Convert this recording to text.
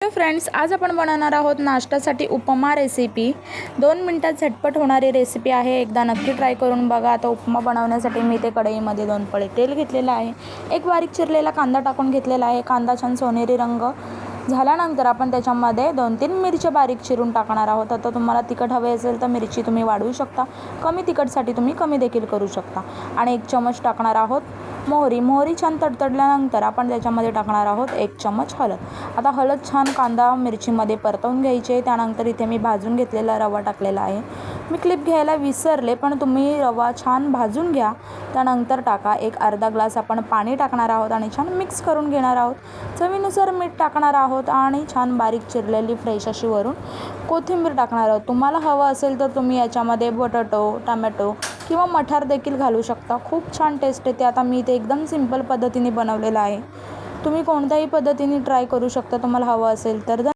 तर फ्रेंड्स, आज आपण बनवणार आहोत नाश्त्यासाठी उपमा रेसिपी। 2 मिनिटात झटपट होणारी रेसिपी आहे। एकदा नक्की ट्राय करून बघा। आता उपमा बनवण्यासाठी मी ते कढईमध्ये 2 पळे तेल घेतलेलं आहे। एक बारीक चिरलेला कांदा टाकून घेतलेला आहे। कांदा छान सोनेरी रंग झाल्यानंतर आपण त्याच्यामध्ये 2-3 मिरच्या बारीक चिरून टाकणार आहोत। आता तुम्हाला तिखट हवे असेल तर मिरची तुम्ही वाढवू शकता, कमी तिखटसाठी तुम्ही कमी देखील करू शकता। आणि 1 चमच टाकणार आहोत मोहरी छान तडतडल्यानंतर आपण त्याच्यामध्ये टाकणार आहोत 1 चमच हळद। आता हळद छान कांदा मिरचीमध्ये परतवून घ्यायचे। त्यानंतर इथे मी भाजून घेतलेला रवा टाकलेला आहे। मी क्लिप घ्यायला विसरले, पण तुम्ही रवा छान भाजून घ्या। त्यानंतर टाका एक अर्धा ग्लास आपण पाणी टाकणार आहोत आणि छान मिक्स करून घेणार आहोत। चवीनुसार मीठ टाकणार आहोत आणि छान बारीक चिरलेली फ्रेश अशी वरून कोथिंबीर टाकणार आहोत। तुम्हाला हवं असेल तर तुम्ही याच्यामध्ये बटाटो, टोमॅटो किंवा मटार देखील घालू शकता। खूप छान टेस्ट येते। आता मी ते एकदम सिंपल पद्धतीने बनवलेलं आहे। तुम्ही कोणत्याही पद्धतीने ट्राय करू शकता तुम्हाला हवं असेल तर।